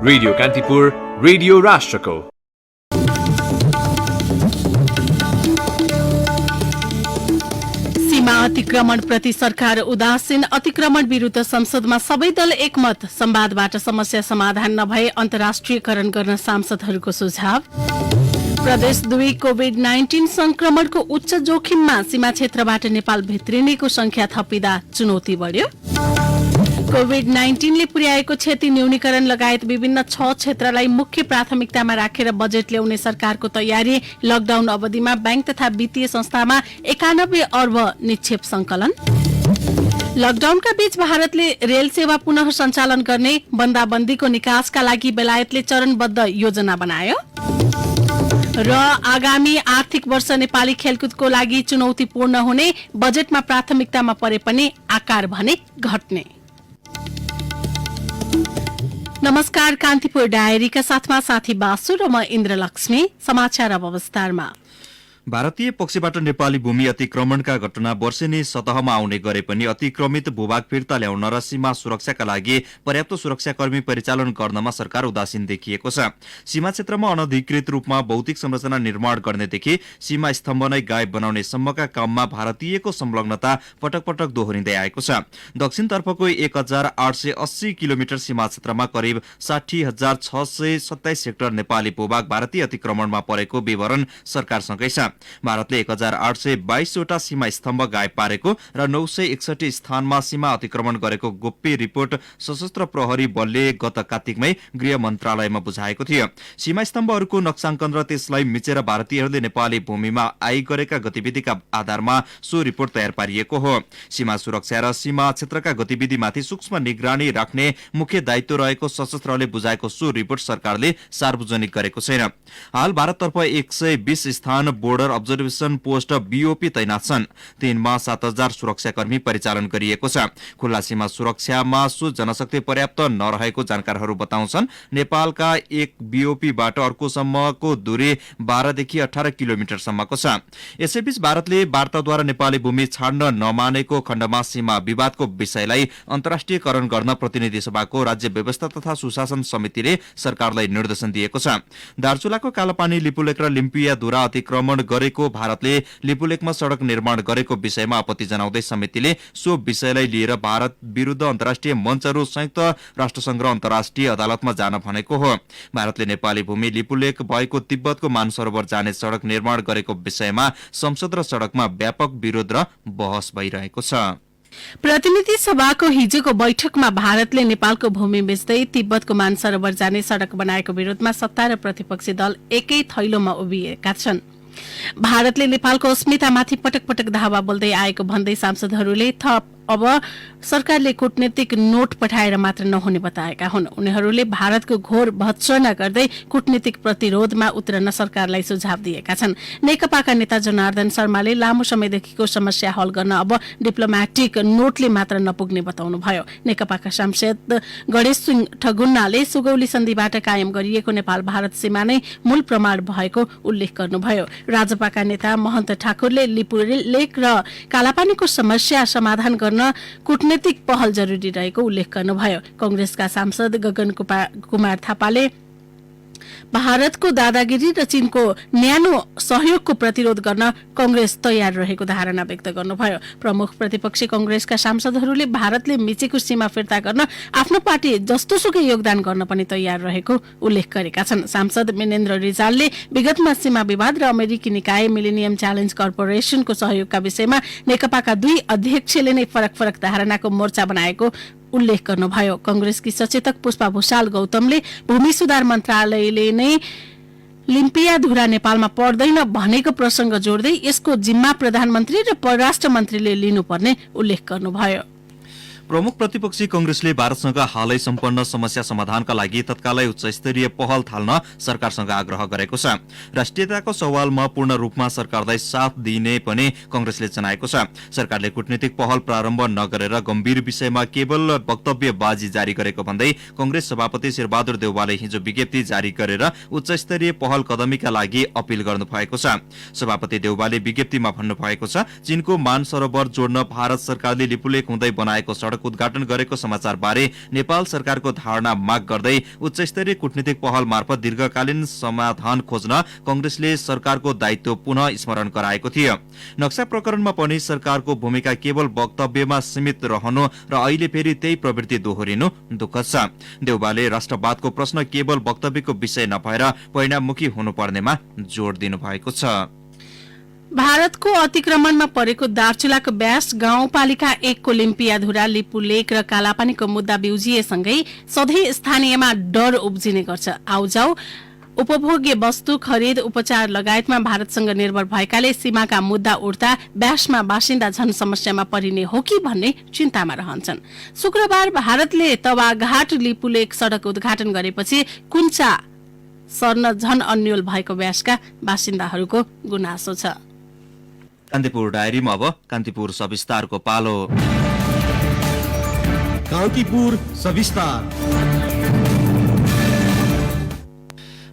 Radio Kantipur, radio राष्ट्रको। सीमा अतिक्रमण प्रति सरकार उदासीन, अतिक्रमण विरूद्ध संसदमा सबै दल एकमत, संवादबाट समस्या समाधान नभए अन्तर्राष्ट्रियकरण गर्न सांसदहरूको सुझाव। प्रदेश 2 कोभिड-19 संक्रमणको उच्च जोखिममा, सीमा क्षेत्रबाट नेपाल भित्रिनेको संख्या थपिँदा चुनौती बढ्यो। कोभिड-19 ले पुर्याएको क्षति न्यूनीकरण लगायत विभिन्न 6 क्षेत्रलाई मुख्य प्राथमिकतामा राखेर बजेट ल्याउने सरकारको तयारी। लकडाउन अवधिमा बैंक तथा वित्तीय संस्थामा 91 अर्ब निक्षेप संकलन। लकडाउनका बीच भारतले रेल सेवा पुनः सञ्चालन गर्ने, बन्दाबन्दीको निकासका लागि बेलायतले चरणबद्ध योजना बनायो। र आगामी आर्थिक वर्ष नेपाली खेलकुदको लागि चुनौतीपूर्ण हुने, बजेटमा प्राथमिकतामा परे पनि आकार भने घट्ने। नमस्कार, कान्तिपुर डायरीका साथमा साथी बासु र म इन्द्रलक्ष्मी। समाचार अब विस्तारमा। भारतीय पक्षबाट नेपाली भूमि अतिक्रमणका घटना वर्षेनी सतहमा आउने गरे पनि अतिक्रमित भूभाग फिर्ता ल्याउन र सीमा सुरक्षाका लागि पर्याप्त सुरक्षाकर्मी परिचालन गर्नमा सरकार उदासीन देखिएको छ। सीमा क्षेत्रमा अनधिकृत रूपमा भौतिक संरचना निर्माण गर्नेदेखि सीमा स्तम्भ नै गायब बनाउने सम्मका काममा भारतीयको संलग्नता पटक पटक दोहोरिँदै आएको छ। दक्षिणतर्फको 1880 किलोमिटर सीमा क्षेत्रमा करिब 60,627 हेक्टर नेपाली भूभाग भारतीय अतिक्रमणमा परेको विवरण सरकारसँगै छ। भारतले 1822 वटा सीमा स्तम्भ गायब पारेको र 961 स्थानमा सीमा अतिक्रमण गरेको गोप्य रिपोर्ट सशस्त्र प्रहरी बलले गत कार्तिकमै गृह मन्त्रालयमा बुझाएको थियो। सीमा स्तम्भहरूको नक्साङ्कन र त्यसलाई मिचेर भारतीयहरूले नेपाली भूमिमा आई गरेका गतिविधिका आधारमा सो रिपोर्ट तयार पारिएको हो। सीमा सुरक्षा र सीमा क्षेत्रका गतिविधिमाथि सूक्ष्म निगरानी राख्ने मुख्य दायित्व रहेको सशस्त्रले बुझाएको सो रिपोर्ट सरकारले सार्वजनिक गरेको छैन। हाल भारततर्फ 120 स्थान बोर्डर अब्जर्भेसन पोस्ट बीओपी तैनात छन्। तिनमा 7,000 सुरक्षाकर्मी परिचालन गरिएको छ। खुल्ला सीमा सुरक्षामा सो जनशक्ति पर्याप्त नरहेको जानकारहरू बताउँछन्। नेपालका एक बीओपीबाट अर्कोसम्मको दूरी 12 देखि 18 किलोमिटरसम्मको छ। यसैबीच भारतले वार्ताद्वारा नेपाली भूमि छाड्न नमानेको खण्डमा सीमा विवादको विषयलाई अन्तर्राष्ट्रियकरण गर्न प्रतिनिधि सभाको राज्य व्यवस्था तथा सुशासन समितिले सरकारलाई निर्देशन दिएको छ। दार्चुलाको कालापानी, लिपुलेक र लिम्पियाधुरा अतिक्रमण गरेको भारतले लिपुलेकमा सड़क निर्माण गरेको विषयमा आपत्ति जनाउँदै समितिले सो विषयलाई लिएर भारत विरुद्ध अन्तर्राष्ट्रिय मञ्चहरू संयुक्त राष्ट्रसंघ र अन्तर्राष्ट्रिय अदालतमा जान भनेको हो। भारतले नेपाली भूमि लिपुलेक भएको तिब्बतको मानसरोवर जाने सड़क निर्माण गरेको विषयमा संसद र सड़कमा व्यापक विरोध र बहस भइरहेको छ। प्रतिनिधि सभाको हिजोको बैठकमा भारतले नेपालको भूमि बेच्दै तिब्बतको मानसरोवर जाने सड़क बनाएको विरोधमा सत्ता र प्रतिपक्षी दल एकै थैलोमा उभिएका छन्। भारतले नेपालको अस्मितामाथि पटक पटक धावा बोल्दै आएको भन्दै सांसदहरूले अब सरकारले कूटनीतिक नोट पठाएर मात्र नहुने बताएका हुन्। उनीहरूले भारतको घोर भत्सना गर्दै कूटनीतिक प्रतिरोधमा उत्रन सरकारलाई सुझाव दिएका छन्। नेकपाका नेता जनार्दन शर्माले लामो समयदेखिको समस्या हल गर्न अब डिप्लोमेटिक नोटले मात्र नपुग्ने बताउनुभयो। नेकपाका सांसद गणेश सिंह ठगुन्नाले सुगौली सन्धिबाट कायम गरिएको नेपाल भारत सीमा नै मूल प्रमाण भएको उल्लेख गर्नुभयो। राजपाका नेता महन्त ठाकुरले लिपुलेक र कालापानीको समस्या समाधान गर्न कूटनीतिक पहल जरुरी रहेको उल्लेख गर्नुभयो। कांग्रेसका सांसद गगन कुमार थापाले भारतको दादागिरी र चीनको न्यानो सहयोगको प्रतिरोध गर्न कांग्रेस तयार रहेको धारणा व्यक्त गर्नुभयो। प्रमुख प्रतिपक्षी कांग्रेसका सांसदहरूले भारतले मिचेको सीमा फिर्ता गर्न आफ्नो पार्टी जस्तोसुकै योगदान गर्न पनि तयार रहेको उल्लेख गरेका छन्। सांसद मिनेन्द्र रिजालले विगतमा सीमा विवाद र अमेरिकी निकाय मिलेनियम च्यालेन्ज कर्पोरेशनको सहयोगका विषयमा नेकपाका 2 अध्यक्षले नै फरक फरक धारणाको मोर्चा बनाएको उल्लेख गर्नुभयो। कांग्रेसकी सचेतक पुष्पा भूषाल गौतमले भूमि सुधार मन्त्रालयले नै लिम्पियाधुरा नेपालमा पर्दैन भनेको प्रसंग जोड्दै यसको जिम्मा प्रधानमन्त्री र परराष्ट्र मन्त्रीले लिनुपर्ने उल्लेख गर्नुभयो। प्रमुख प्रतिपक्षी कांग्रेसले भारतसँग हालै सम्पन्न समस्या समाधानका लागि तत्कालै उच्चस्तरीय पहल थाल्न सरकारसँग आग्रह गरेको छ। राष्ट्रियताको सवालमा पूर्ण रूपमा सरकारलाई साथ दिने पनि कांग्रेसले जनाएको छ। सरकारले कूटनीतिक पहल प्रारम्भ नगरेर गम्भीर विषयमा केवल वक्तव्यबाजी जारी गरेको भन्दै कांग्रेस सभापति शेरबहादुर देउवाले हिजो विज्ञप्ति जारी गरेर उच्चस्तरीय पहल कदमीका लागि अपील गर्नुभएको छ। सभापति देउवाले विज्ञप्तिमा भन्नुभएको छ, चीनको मानसरोवर जोड्न भारत सरकारले लिपुलेक हुँदै बनाएको सड़क सड़क उद्घाटन गरेको समाचारबारे नेपाल सरकारको धारणा माग गर्दै उच्चस्तरीय कूटनीतिक पहल मार्फत दीर्घकालीन समाधान खोज्न कंग्रेसले सरकारको दायित्व पुनः स्मरण गराएको थियो। नक्सा प्रकरणमा पनि सरकारको भूमिका केवल वक्तव्यमा सीमित रहनु र अहिले फेरि त्यही प्रवृत्ति दोहोरिनु दुःखद छ। देउबाले राष्ट्रवादको प्रश्न केवल वक्तव्यको विषय नभएर परिणाममुखी हुनुपर्नेमा जोड़ दिनु भएको छ। भारतको अतिक्रमणमा परेको दार्चुलाको ब्यास गाउँपालिका 1 को लिम्पियाधुरा लिपुलेक र कालापानीको मुद्दा बिउजिएसँगै सधैँ स्थानीयमा डर उब्जिने गर्छ। आउजाउ उपभोग्य वस्तु खरिद उपचार लगायतमा भारतसँग निर्भर भएकाले सीमाका मुद्दा उठ्दा ब्यासमा बासिन्दा झन समस्यामा परिने हो कि भन्ने चिन्तामा रहन्छन्। शुक्रबार भारतले तवाघाट लिपुलेक सड़क उद्घाटन गरेपछि कुञ्चा सर्न झन अन्यल भएको ब्यासका बासिन्दाहरूको गुनासो छ। कान्तिपुर डायरीमा अब कान्तिपुर सविस्तारको पालो। कान्तिपुर सविस्तार।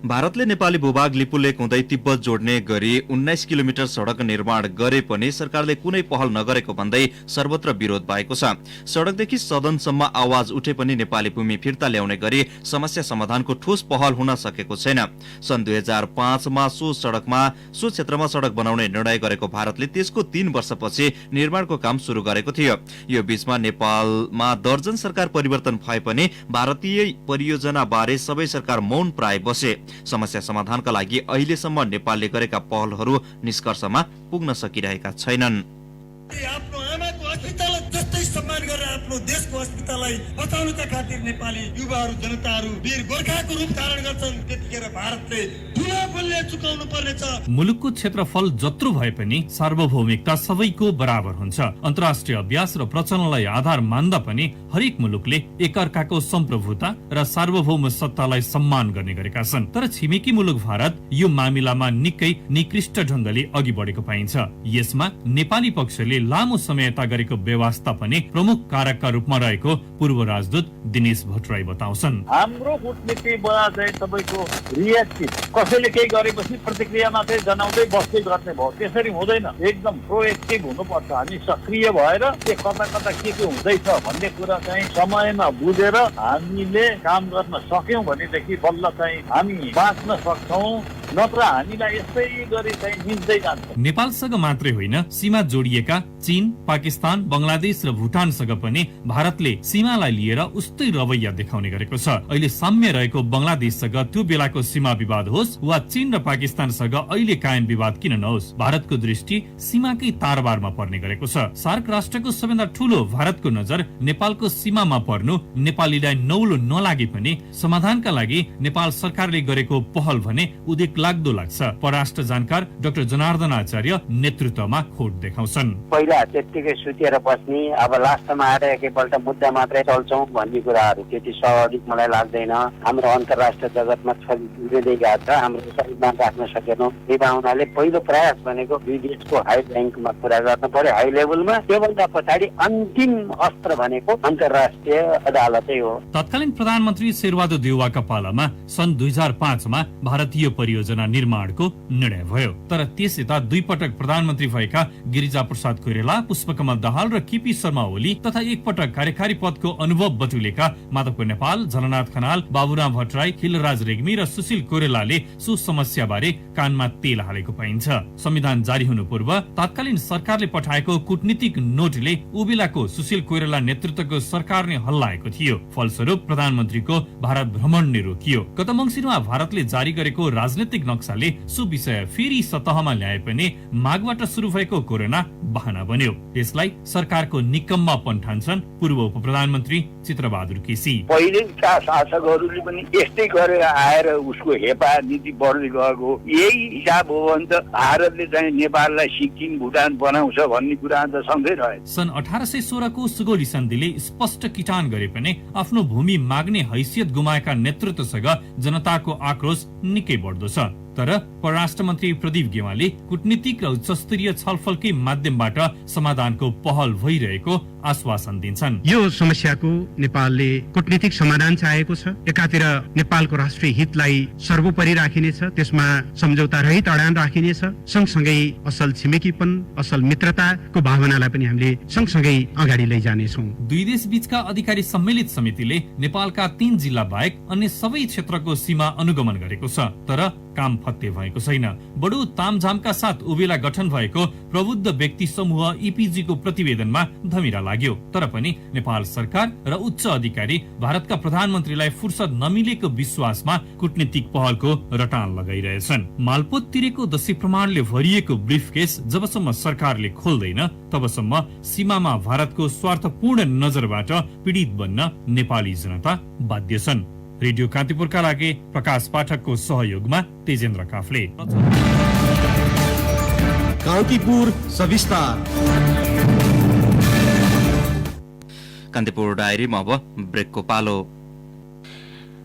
भारतले नेपाली भूभाग लिपुलेक हुँदै तिब्बत जोड्ने गरी 19 किलोमिटर सड़क निर्माण गरे पनि सरकारले कुनै पहल नगरेको भन्दै सर्वत्र विरोध भएको छ। सड़कदेखि सदनसम्म आवाज उठे पनि नेपाली भूमि फिर्ता ल्याउने गरी समस्या समाधानको ठोस पहल हुन सकेको छैन। सन् 2005 मा सो क्षेत्रमा सड़क बनाउने निर्णय गरेको भारतले त्यसको 3 वर्षपछि निर्माणको काम शुरू गरेको थियो। यो बीचमा नेपालमा दर्जन सरकार परिवर्तन भए पनि भारतीय परियोजना बारे सबै सरकार मौन प्राय बसे। समस्या समाधानका लागि अहिलेसम्म नेपालले गरेका पहलहरू निष्कर्षमा पुग्न सकिरहेका छैनन्। आफ्नो आमाको अस्पताललाई जस्तै सम्मान गरेर आफ्नो देशको अस्पताललाई बचाउनका खातिर नेपाली युवाहरू जनताहरू वीर गोर्खाको रूप धारण गर्छन्। त्यतिखेर भारतले ठूलो मूल्य चुकाउनु पर्नेछ। मुलुकको क्षेत्रफल जत्रो भए पनि सार्वभौमिकता सबैको बराबर हुन्छ। अन्तर्राष्ट्रिय अभ्यास र प्रचलनलाई आधार मान्दा पनि हरेक मुलुकले एकअर्काको सम्प्रभुता र सार्वभौम सत्तालाई सम्मान गर्ने गरेका छन्। तर छिमेकी मुलुक भारत यो मामिलामा निकै निकृष्ट ढंगले अघि बढेको पाइन्छ। यसमा नेपाली पक्षले लामो समयता गरेको व्यवस्था पनि प्रमुख कारकका रूपमा रहेको पूर्व राजदूत दिनेश भट्टराई बताउँछन्। हाम्रो कूटनीतिमा चाहिँ तपाईको रिएक्टिभ कसैले केही गरेपछि प्रतिक्रियामा चाहिँ जनाउँदै बस्दै गर्ने भयो, त्यसरी हुँदैन। एकदम प्रोएक्टिभ हुनुपर्छ। हामी सक्रिय भएर के कता कता के हुँदैछ भन्ने कुरा चाहिँ समयमा बुझेर हामीले काम गर्न सक्यौं भनेदेखि बल्ल चाहिँ हामी बाँच्न सक्छौं, नत्र हामीलाई यस्तै गरी चाहिँ निस्दै जान्छ। नेपालसँग मात्रै होइन, सीमा जोडिएका चीन, पाकिस्तान, बंगलादेश र भुटानसँग पनि भारतले सीमालाई लिएर उस्तै रवैया देखाउने गरेको छ। अहिले साम्य रहेको बंगलादेशसँग त्यो बेलाको सीमा विवाद होस् वा चीन र पाकिस्तानसँग अहिले कायम विवाद किन नहोस्, भारतको दृष्टि सीमाकै तारबारमा पर्ने गरेको छ। सार्क राष्ट्रको सबैभन्दा ठूलो भारतको नजर नेपालको सीमामा पर्नु नेपालीलाई नौलो नलागे पनि समाधानका लागि नेपाल सरकारले गरेको पहल भने उदेक लाग्दो लाग्छ। परराष्ट्र जानकार डाक्टर जनार्दन आचार्य नेतृत्वमा खोट देखाउँछन्। पहिला त्यतिकै सुतेर बस्ने, अब लास्टमा आएर एकैपल्ट मुद्दा मात्रै चल्छौं भन्ने कुराहरू त्यति स्वाभाविक मलाई लाग्दैन। हाम्रो अन्तर्राष्ट्रिय जगतमा छरिँदै गएको छ, हाम्रो शरीरमा राख्न सकेनौं। निभाउनाले पहिलो प्रयास भनेको दुई देशको हाई र्याङ्कमा कुरा गर्न पर्यो, हाई लेभलमा। त्योभन्दा पछाडि अन्तिम अस्त्र भनेको अन्तर्राष्ट्रिय अदालतै हो। तत्कालीन प्रधानमन्त्री शेरबहादुर देउवाका पालामा सन् 2005 मा भारतीय परियोजना निर्माणको निर्णय भयो। तर त्यस यता दुई पटक प्रधानमन्त्री भएका गिरिजा प्रसाद कोइराला, पुष्पकमल दाहाल र केपी शर्मा ओली तथा एक पटक कार्यकारी पदको अनुभव बटुलेका माधव नेपाल, झलनाथ खनाल, बाबुराम भट्टराई, खिलराज रेग्मी र सुशील कोइरालाले सो समस्या बारे कानमा तेल हालेको पाइन्छ। संविधान जारी हुनु पूर्व तत्कालीन सरकारले पठाएको कूटनीतिक नोटले उबेलाको सुशील कोइराला नेतृत्वको सरकार नै हल्लाएको थियो। फलस्वरूप प्रधानमन्त्रीको भारत भ्रमण नै रोकियो। गत मङ्सिरमा भारतले जारी गरेको राजनीतिक नक्साले सो विषय फेरि सतहमा ल्याए पनि मागबाट सुरु भएको कोरोना बहाना बन्यो। यसलाई सरकारको निकम्मापन ठान्छन् पूर्व उप प्रधानमन्त्री चित्रबहादुर केसी। पहिलेका शासकहरूले पनि यस्तै गरेर आएर उसको हेपा नीति बढ्दै गएको, यही हिसाब हो भने त भारतले चाहिँ नेपाललाई सिक्किम भुटान बनाउँछ भन्ने कुरा त सँगै रहे। सन् 1816 को सुगौली सन्धिले स्पष्ट किटान गरे पनि आफ्नो भूमि माग्ने हैसियत गुमाएका नेतृत्वसँग जनताको आक्रोश निकै बढ्दो छ। तर परराष्ट्र मन्त्री प्रदीप गेवालीले कूटनीतिक र उच्चस्तरीय छलफलकै माध्यमबाट समाधानको पहल भइरहेको आश्वासन दिन्छन्। यो समस्याको नेपालले कूटनीतिक समाधान चाहेको छ। एकातिर नेपालको राष्ट्रिय हितलाई सर्वोपरि राखिनेछ, त्यसमा सम्झौता रहित अडान राखिनेछ, सँगसँगै असल छिमेकीपन, असल मित्रताको भावनालाई पनि हामीले सँगसँगै अगाडि लैजानेछौँ। दुई देश बीचका अधिकारी सम्मिलित समितिले नेपालका 3 जिल्ला बाहेक अन्य सबै क्षेत्रको सीमा अनुगमन गरेको छ, तर काम फत्ते भएको छैन। बडो तामझामका साथ उबेला गठन भएको प्रबुद्ध व्यक्ति समूह EPG को प्रतिवेदनमा धमिरा लाग्यो। तर पनि नेपाल सरकार र उच्च अधिकारी भारतका प्रधानमन्त्रीलाई फुर्सद नमिलेको विश्वासमा कूटनीतिक पहलको रटान लगाइरहेछन्। मालपोत तिरेको दशी प्रमाणले भरिएको ब्रिफकेस जबसम्म सरकारले खोल्दैन तबसम्म सीमामा भारतको स्वार्थपूर्ण नजरबाट पीडित बन्न नेपाली जनता बाध्य छन्। रेडियो कान्तिपुरका लागि प्रकाश पाठकको सहयोगमा तेजेन्द्र काफले। कान्तिपुर सविस्तार। कान्तिपुर डायरीमा अब ब्रेकको पालो।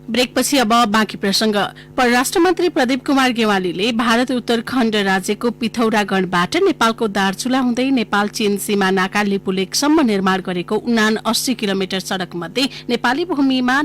ब्रेकपछि अब बाँकी प्रसंग। परराष्ट्र मन्त्री प्रदीप कुमार गेवालीले भारत उत्तराखण्ड राज्यको पिथौरागढबाट नेपालको दार्चुला हुँदै नेपाल चीन सीमा नाका लिपुलेकसम्म निर्माण गरेको 79 किलोमिटर सड़क मध्ये नेपाली भूमिमा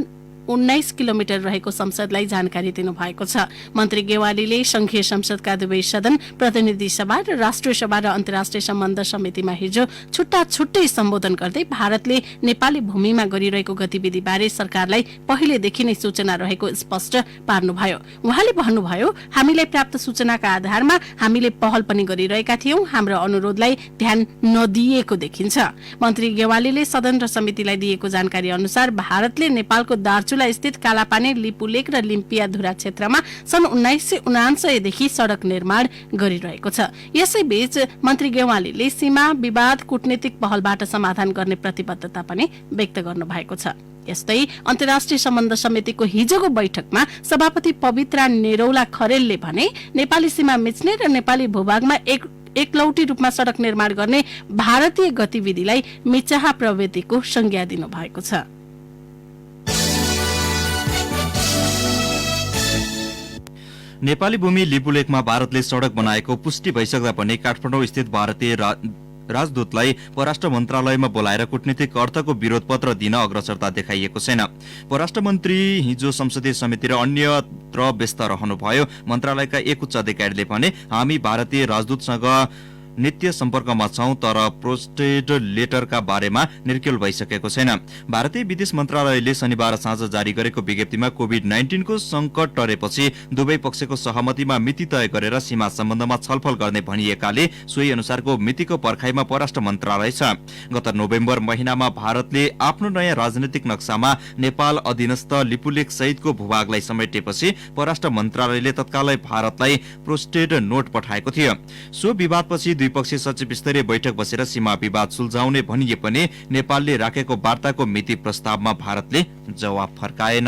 19 किलोमिटर रहेको संसदलाई जानकारी दिनुभएको छ। मन्त्री गेवालीले संघीय संसदका दुवै सदन, प्रतिनिधि सभा र राष्ट्रिय सभा र अन्तर्राष्ट्रिय सम्बन्ध समितिमा हिजो छुट्टा छुट्टै सम्बोधन गर्दै भारतले नेपाली भूमिमा गरिरहेको गतिविधि बारे सरकारलाई पहिलेदेखि नै सूचना रहेको स्पष्ट पार्नुभयो। उहाँले भन्नुभयो, हामीलाई प्राप्त सूचनाका आधारमा हामीले पहल पनि गरिरहेका थियौं, हाम्रो अनुरोधलाई ध्यान नदिएको देखिन्छ। मन्त्री गेवालीले सदन र समितिलाई दिएको जानकारी अनुसार भारतले नेपालको दार्चुला स्थित कालापानी, लिपुलेक र लिम्पियाधुरा क्षेत्रमा सन् 1979 देखि सड़क निर्माण गरिरहेको छ। यसैबीच मन्त्री गेवालीले सीमा विवाद कूटनीतिक पहलबाट समाधान गर्ने प्रतिबद्धता पनि व्यक्त गर्नुभएको छ। यस्तै अन्तर्राष्ट्रिय सम्बन्ध समितिको हिजोको बैठकमा सभापति पवित्रा नेरौला खरेलले भने नेपाली सीमा मिच्ने र नेपाली भूभागमा एकलौटी रूपमा सड़क निर्माण गर्ने भारतीय गतिविधिलाई मिचाहा प्रवृत्तिको संज्ञा दिनुभएको छ। नेपाली भूमि लिपुलेकमा भारतले सड़क बनाएको पुष्टि भइसक्दा पनि काठमाडौँ स्थित भारतीय राजदूतलाई परराष्ट्र मन्त्रालयमा बोलाएर कूटनीतिक अर्थको विरोध पत्र दिन अग्रसरता देखाइएको छैन। परराष्ट्र मन्त्री हिजो संसदीय समिति र अन्यत्र व्यस्त रहनुभयो। मन्त्रालयका एक उच्च अधिकारीले भने, हामी भारतीय राजदूतसँग नित्य सम्पर्कमा छौं, तर प्रोस्टेट लेटरका बारेमा निर्क्युल भइसकेको छैन। भारतीय विदेश मन्त्रालयले शनिबार साँझ जारी गरेको विज्ञप्तिमा कोभिड-19 को संकट टरेपछि दुवै पक्षको सहमतिमा मिति तय गरेर सीमा सम्बन्धमा छलफल गर्ने भनिएकाले सोही अनुसारको मितिको पर्खाइमा परराष्ट्र मन्त्रालय छ। गत नोभेम्बर महिनामा भारतले आफ्नो नयाँ राजनीतिक नक्सामा नेपाल अधीनस्थ लिपुलेक सहितको भूभागलाई समेटेपछि परराष्ट्र मन्त्रालयले तत्कालै भारतलाई प्रोस्टेट नोट पठाएको थियो। सो विवादपछि द्विपक्षीय सचिव स्तरीय बैठक बसेर सीमा विवाद सुल्झाउने भनिए पनि नेपालले राखेको वार्ताको मिति प्रस्तावमा भारतले जवाब फर्काएन।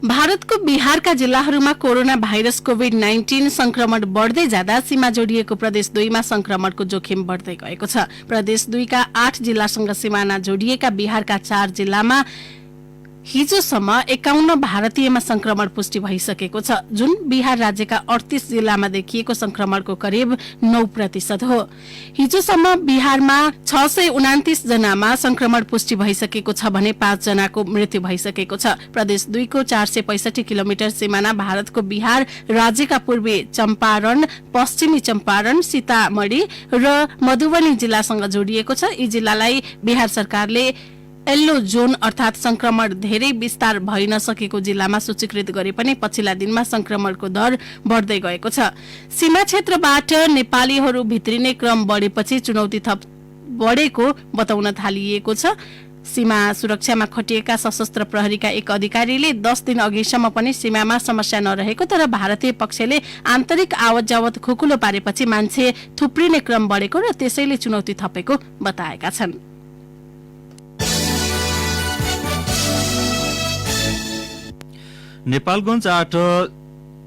भारतको बिहारका जिल्लाहरूमा कोरोना भाइरस कोभिड-19 संक्रमण बढ़दै जाँदा सीमा जोडिएको प्रदेश 2 मा संक्रमणको जोखिम बढ़दै गएको छ। प्रदेश 2 का 8 जिल्लासँग सीमाना जोडिएका बिहारका 4 जिल्लामा हिजोसम्म 51 भारतीयमा संक्रमण पुष्टि भइसकेको छ, जुन बिहार राज्यका 38 जिल्लामा देखिएको संक्रमणको करिब 9% हो। हिजोसम्म बिहारमा 629 जनामा संक्रमण पुष्टि भइसकेको छ भने 5 जनाको मृत्यु भइसकेको छ। प्रदेश 2 को 465 किलोमिटर सीमाना भारतको बिहार राज्यका पूर्वी चम्पारण, पश्चिमी चम्पारण, सीतामढ़ी र मधुबनी जिल्लासँग जोडिएको छ। यी जिल्लालाई बिहार सरकारले येल्लो जोन अर्थात संक्रमण धेरै विस्तार भइ नसकेको जिल्लामा सूचीकृत गरे पनि पछिल्ला दिनमा संक्रमणको दर बढ़दै गएको छ। सीमा क्षेत्रबाट नेपालीहरू भित्रिने क्रम बढेपछि चुनौती थप बढेको बताउन थालिएको छ। सीमा सुरक्षामा खटिएका सशस्त्र प्रहरीका एक अधिकारीले 10 दिन अघिसम्म पनि सीमामा समस्या नरहेको, तर भारतीय पक्षले आन्तरिक आवत जावत खुकुलो पारेपछि मान्छे थुप्रिने क्रम बढेको र त्यसैले चुनौती थपेको बताएका छन्। नेपालगञ्ज 8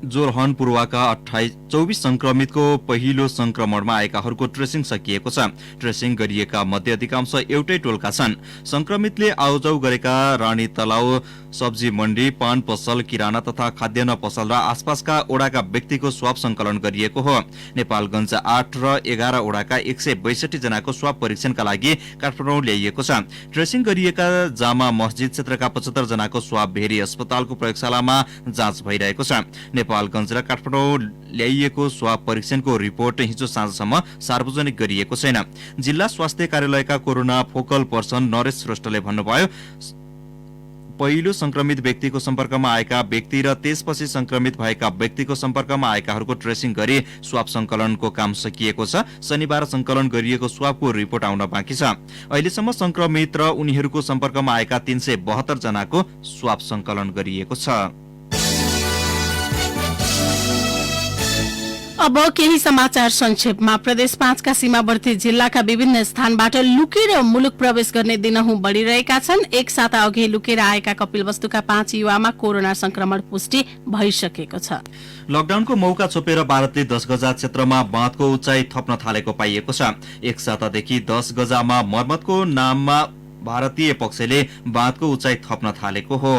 जोरहन पूर्वका 24 संक्रमितको पहिलो संक्रमणमा आएकाहरूको ट्रेसिङ सकिएको छ। ट्रेसिङ गरिएका मध्ये अधिकांश एउटै टोलका छन्। संक्रमितले आउजाउ गरेका रानी तलाउ सब्जी मण्डी, पान पसल, किराना तथा खाद्यान्न पसल र आसपासका ओडाका व्यक्तिको स्वाब संकलन गरिएको हो। नेपालगञ्ज 8 र 11 ओडाका 162 जनाको स्वाब परीक्षणका लागि काठमाडौँ ल्याइएको छ। ट्रेसिङ गरिएका जामा मस्जिद क्षेत्रका 75 जनाको स्वाब भेरी अस्पतालको प्रयोगशालामा जाँच भइरहेको छ। नेपालगञ्ज र काठमाडौँ ल्याइएको स्वाब परीक्षणको रिपोर्ट हिजो साँझसम्म सार्वजनिक गरिएको छैन। जिल्ला स्वास्थ्य कार्यालयका कोरोना फोकल पर्सन नरेश श्रेष्ठले भन्नुभयो, पहिलो संक्रमित व्यक्तिको सम्पर्कमा आएका व्यक्ति र त्यसपछि संक्रमित भएका व्यक्तिको सम्पर्कमा आएकाहरूको ट्रेसिङ गरी स्वाब संकलनको काम सकिएको छ। शनिबार संकलन गरिएको स्वाबको रिपोर्ट आउन बाँकी छ। अहिलेसम्म संक्रमित र उनीहरूको सम्पर्कमा आएका 372 जनाको स्वाब संकलन गरिएको छ। अब केही समाचार संक्षेपमा। प्रदेश 5 का सीमावर्ती जिल्लाका विभिन्न स्थानबाट लुकेर मुलुक प्रवेश गर्ने दिनहुँ बढ़िरहेका छन्। एक साता अघि लुकेर आएका कपिलवस्तुका 5 युवामा कोरोना संक्रमण पुष्टि भइसकेको छ। लकडाउनको मौका छोपेर भारतले 10 गजा क्षेत्रमा बाँधको उचाइ थप्न थालेको पाइएको छ। एक सातादेखि 10 गजामा मर्मतको नाममा भारतीय पक्षले बाँधको उचाइ थप्न थालेको हो।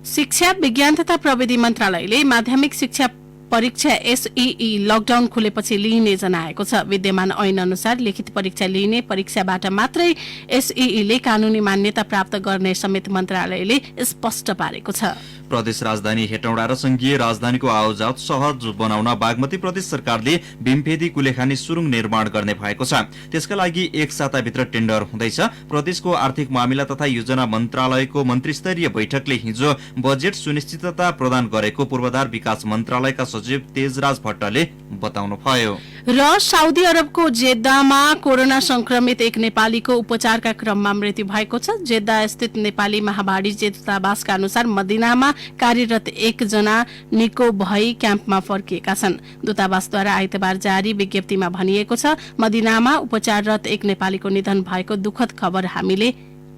शिक्षा विज्ञान तथा प्रविधि मन्त्रालयले माध्यमिक शिक्षा परीक्षा एसईई लकडाउन खुलेपछि लिइने जनाएको छ। विद्यमान ऐन अनुसार लिखित परीक्षा लिइने परीक्षाबाट मात्रै एसईईले कानूनी मान्यता प्राप्त गर्ने समेत मन्त्रालयले स्पष्ट पारेको छ। प्रदेश राजधानी हेटौडा र संघीय राजधानीको आवाजात सहज बनाउन बागमती प्रदेश सरकारले भीमफेदी कुलेखानी सुरुङ निर्माण गर्ने भएको छ। त्यसका लागि एक साताभित्र टेन्डर हुँदैछ। प्रदेशको आर्थिक मामिला तथा योजना मन्त्रालयको मन्त्रीस्तरीय बैठकले हिजो बजेट सुनिश्चितता प्रदान गरेको पूर्वाधार विकास मन्त्रालयका सचिव तेजराज भट्टले बताउनुभयो। र साउदी अरबको जेद्दामा कोरोना संक्रमित एक नेपालीको उपचारका क्रममा मृत्यु भएको छ। जेद्दा स्थित नेपाली महावाणिज्य दूतावासका अनुसार मदिनामा कार्यरत एकजना निको भई क्याम्पमा फर्किएका छन्। दूतावासद्वारा आइतबार जारी विज्ञप्तिमा भनिएको छ, मदिनामा उपचाररत एक नेपालीको निधन भएको दुखद खबर हामीले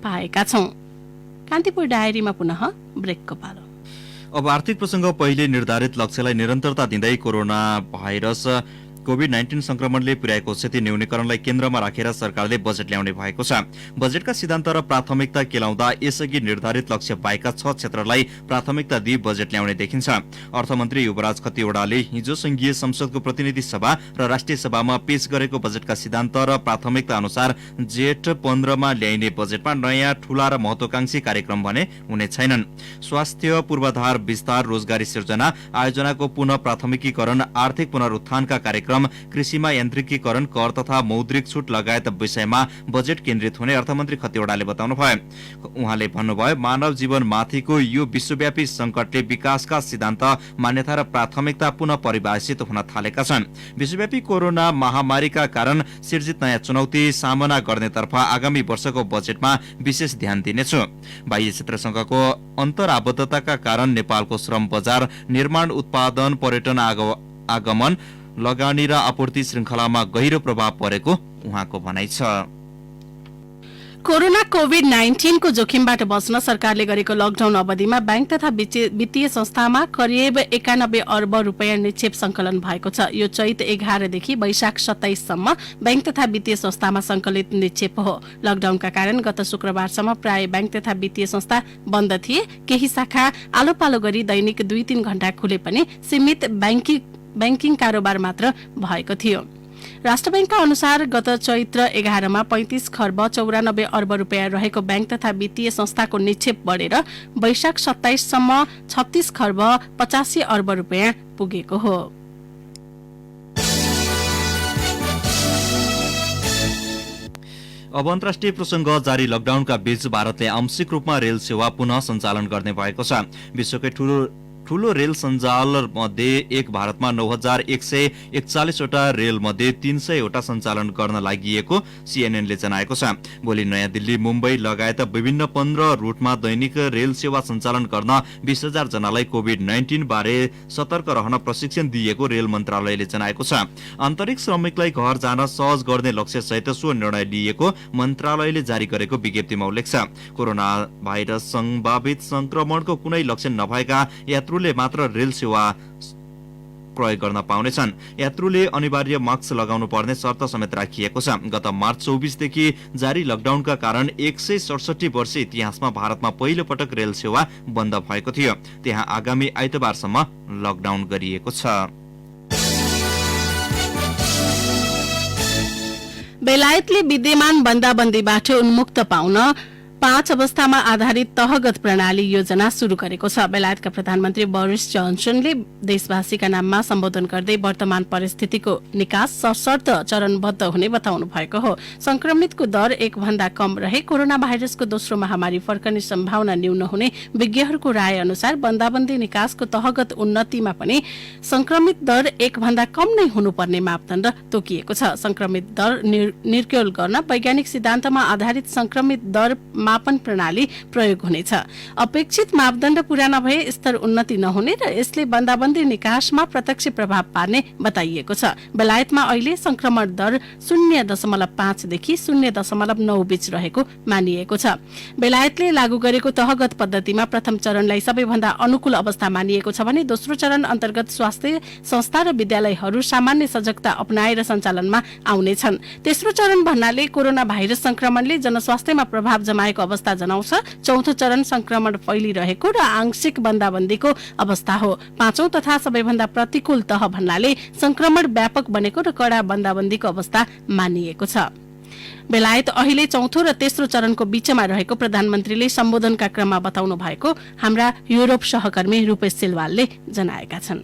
पाएका छौं। कान्तिपुर डायरीमा पुनः ब्रेकको पालो। अब आर्थिक प्रसंग। पहिले निर्धारित लक्ष्यलाई निरन्तरता दिँदै कोरोना भाइरस कोभिड-19 संक्रमणले पुर्याएको क्षति न्यूनीकरणलाई केन्द्रमा राखेर सरकारले बजेट ल्याउने भएको छ। बजेटका सिद्धान्त र प्राथमिकता केलाउँदा यसअघि निर्धारित लक्ष्य बाहेकका 6 क्षेत्रलाई प्राथमिकता दिई बजेट ल्याउने देखिन्छ। अर्थमन्त्री युवराज खतिवड़ाले हिजो संघीय संसदको प्रतिनिधि सभा र राष्ट्रिय सभामा पेश गरेको बजेटका सिद्धान्त र प्राथमिकता अनुसार जेठ 15 मा ल्याइने बजेटमा नयाँ ठूला र महत्वाकांक्षी कार्यक्रम भने हुने छैनन्। स्वास्थ्य पूर्वाधार विस्तार, रोजगारी सिर्जना, आयोजनाको पुनः प्राथमिकीकरण, आर्थिक पुनरुत्थानका कार्यक्रम, कृषिमा यान्त्रिकीकरण, कर तथा मौद्रिक छुट लगायत विषयमा बजेट केन्द्रित हुने अर्थमन्त्री खतिवड़ाले बताउनुभयो। उहाँले भन्नुभयो, मानव जीवन माथिको यो विश्वव्यापी संकटले विकासका सिद्धान्त, मान्यता र प्राथमिकता पुनः परिभाषित हुन थालेका छन्। विश्वव्यापी कोरोना महामारीका कारण सिर्जित नयाँ चुनौती सामना गर्नेतर्फ आगामी वर्षको बजेटमा विशेष ध्यान दिनेछु। बाह्य क्षेत्रसँगको अन्तराबद्धताका कारण नेपालको श्रम बजार, निर्माण उत्पादन, पर्यटन आगमन, लगानी र आपूर्ति श्रृंखलामा गहिरो प्रभाव परेको उहाँको भनाइ छ। कोरोना कोभिड-19 को जोखिमबाट बच्न सरकारले गरेको लकडाउन अवधिमा बैंक तथा वित्तीय संस्थामा करिब 91 अर्ब रुपैयाँ निक्षेप संकलन भएको छ। यो चैत 11 देखि वैशाख 27 सम्म बैंक तथा वित्तीय संस्थामा संकलित निक्षेप हो। लकडाउनका कारण गत शुक्रबारसम्म प्राय बैंक तथा वित्तीय संस्था बन्द थिए। केही शाखा आलो पालो गरी दैनिक 2-3 घण्टा खुले पनि सीमित बैंकिङ कारोबार मात्र भएको थियो। राष्ट्र बैंकका अनुसार गत चैत्र 11 मा 35 खर्ब 94 अर्ब रुपैयाँ रहेको बैंक तथा वित्तीय संस्थाको निक्षेप बढेर वैशाख 27 सम्म 36 खर्ब 85 अर्ब रुपैयाँ पुगेको हो। अब अन्तर्राष्ट्रिय प्रसंग जारी। लकडाउनका बीच भारतले आंशिक रूपमा रेल सेवा पुनः सञ्चालन गर्ने भएको छ। विश्वकै ठूलो रेल सञ्जाल मध्ये एक भारतमा 9141 वटा रेल मध्ये 300 वटा सञ्चालन गर्न लागि सीएनएनले जनाएको छ। भोलि नयाँ दिल्ली, मुम्बई लगायत विभिन्न 15 रूटमा दैनिक रेल सेवा सञ्चालन गर्न 20,000 जनालाई कोभिड-19 बारे सतर्क रहन प्रशिक्षण दिएको रेल मन्त्रालयले जनाएको छ। आन्तरिक श्रमिकलाई घर जान सहज गर्ने लक्ष्य सहित सो निर्णय लिएको मन्त्रालयले जारी गरेको विज्ञप्तिमा उल्लेख छ। कोरोना भाइरस सम्भावित संक्रमणको कुनै लक्षण नभएका यात्रुले मात्र रेल सेवा प्रयोग गर्न पाउनेछन्। यात्रुले अनिवार्य मास्क लगाउनु पर्ने शर्त समेत राखिएको छ। गत मार्च 24 देखि जारी लकडाउनका कारण 167 वर्ष इतिहासमा भारतमा पहिलो पटक रेल सेवा बन्द भएको थियो। त्यहाँ आगामी आइतबारसम्म लकडाउन गरिएको छ। बेलायतले विद्यमान बन्दाबन्दीबाट उन्मुक्त पाउन 5 अवस्थामा आधारित तहगत प्रणाली योजना शुरू गरेको छ। बेलायतका प्रधानमन्त्री बोरिस जोन्सनले देशवासीका नाममा सम्बोधन गर्दै वर्तमान परिस्थितिको निकास सशर्त चरणबद्ध हुने बताउनु भएको हो। संक्रमितको दर 1 भन्दा कम रहे, कोरोना भाइरसको दोस्रो महामारी फर्कने सम्भावना न्यून हुने विज्ञहरूको राय अनुसार बन्दाबन्दी निकासको तहगत उन्नतिमा पनि संक्रमित दर 1 भन्दा कम नै हुनुपर्ने मापदण्ड तोकिएको छ। संक्रमित दर निर्क्योल गर्न वैज्ञानिक सिद्धान्तमा आधारित संक्रमित दर मापन प्रणाली प्रयोग हुनेछ। अपेक्षित मापदण्ड पूरा नभए स्तर उन्नति नहुने र यसले बन्दाबन्दी निकासमा प्रत्यक्ष प्रभाव पार्ने बताइएको छ। बेलायतमा अहिले संक्रमण दर 0.5 देखि 0.9 बीच रहेको मानिएको छ। बेलायतले लागू गरेको तहगत पद्धतिमा प्रथम चरणलाई सबैभन्दा अनुकूल अवस्था मानिएको छ भने दोस्रो चरण अन्तर्गत स्वास्थ्य संस्था र विद्यालयहरू सामान्य सजगता अपनाएर सञ्चालनमा आउनेछन्। तेस्रो चरण भन्नाले कोरोना भाइरस संक्रमणले जनस्वास्थ्यमा प्रभाव जमाएको अवस्था जनाउँछ। चौथो चरण संक्रमण फैलिरहेको र आंशिक बन्दाबन्दीको अवस्था हो। पाँचौं तथा सबैभन्दा प्रतिकूल तह भन्नाले संक्रमण व्यापक बनेको र कडा बन्दाबन्दीको अवस्था मानिएको छ। बेलायत अहिले चौथो र तेस्रो चरणको बीचमा रहेको प्रधानमन्त्रीले सम्बोधनका क्रममा बताउनु भएको हाम्रा युरोप सहकर्मी रूपेश सिलवालले जनाएका छन्।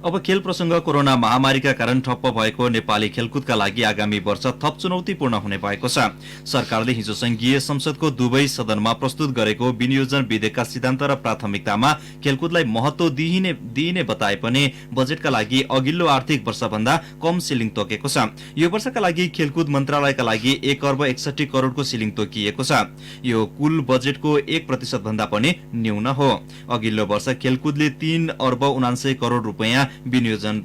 अब खेल प्रसंग। कोरोना महामारीका कारण ठप्प भएको नेपाली खेलकुदका लागि आगामी वर्ष थप चुनौतीपूर्ण हुने भएको छ। सरकारले हिजो संघीय संसदको दुवै सदनमा प्रस्तुत गरेको विनियोजन विधेयकका सिद्धान्त र प्राथमिकतामा खेलकुदलाई महत्व दिइने बताए पनि बजेटका लागि अघिल्लो आर्थिक वर्षभन्दा कम सिलिङ तोकेको छ। यो वर्षका लागि खेलकुद मन्त्रालयका लागि 1 अर्ब 61 करोडको सिलिङ तोकिएको छ। यो कुल बजेटको 1% भन्दा पनि न्यून हो। अघिल्लो वर्ष खेलकुदले 3 अर्ब 79 करोड रुपैयाँ विनियोजन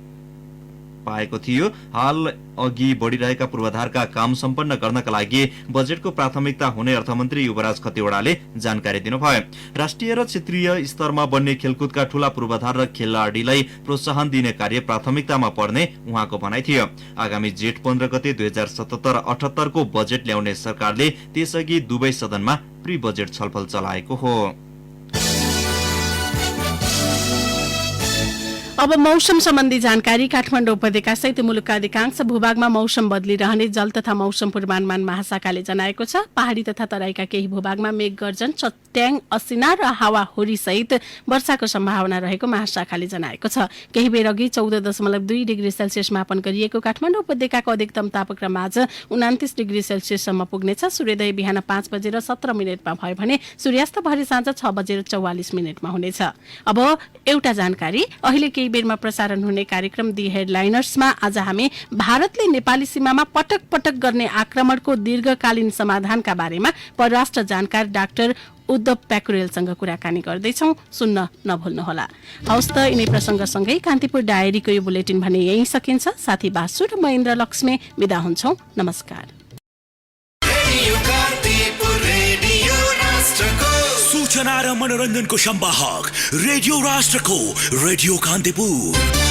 पाएको थियो। हाल अघि बढ़िरहेका पूर्वाधारका काम सम्पन्न गर्नका लागि बजेटको प्राथमिकता हुने अर्थमन्त्री युवराज खतिवड़ाले जानकारी दिनुभयो। राष्ट्रिय र क्षेत्रीय स्तरमा बन्ने खेलकुदका ठूला पूर्वाधार र खेलाड़ीलाई प्रोत्साहन दिने कार्य प्राथमिकतामा पर्ने उहाँको भनाइ थियो। आगामी जेठ 15 गते 2077-78 को बजेट ल्याउने सरकारले त्यसअघि दुवै सदनमा प्री बजेट छलफल चलाएको हो। अब मौसम सम्बन्धी जानकारी। काठमाडौँ उपत्यका सहित मुलुकका अधिकांश भूभागमा मौसम बदलिरहने जल तथा मौसम पूर्वानुमान महाशाखाले जनाएको छ। पहाड़ी तथा तराईका केही भूभागमा मेघ गर्जन, चट्याङ, असिना र हावाहुरी सहित वर्षाको सम्भावना रहेको महाशाखाले जनाएको छ। केही बेर अघि 14.2 डिग्री सेल्सियस मापन गरिएको काठमाडौँ उपत्यकाको अधिकतम तापक्रम आज 29 डिग्री सेल्सियससम्म पुग्नेछ। सूर्योदय बिहान 5:17 भयो भने सूर्यास्त भरे साँझ 6:44 हुनेछ। अब एउटा जानकारी। अहिले केही बेरमा प्रसारण हुने कार्यक्रम दि हेडलाइनर्समा आज हामी भारतले नेपाली सीमामा पटक पटक गर्ने आक्रमणको दीर्घकालीन समाधानका बारेमा परराष्ट्र जानकार डाक्टर उद्धव प्याकुरेलसँग कुराकानी गर्दैछौं। सुन्न नभुल्नुहोला। हवस् त यिनै प्रसंगसँगै कान्तिपुर डायरीको यो बुलेटिन भने यही सकिन्छ। साथी बासु र महेन्द्र लक्ष्मी बिदा हुन्छौं। नमस्कार। सूचना र मनोरञ्जनको सम्वाहक रेडियो राष्ट्रको रेडियो कान्तिपुर।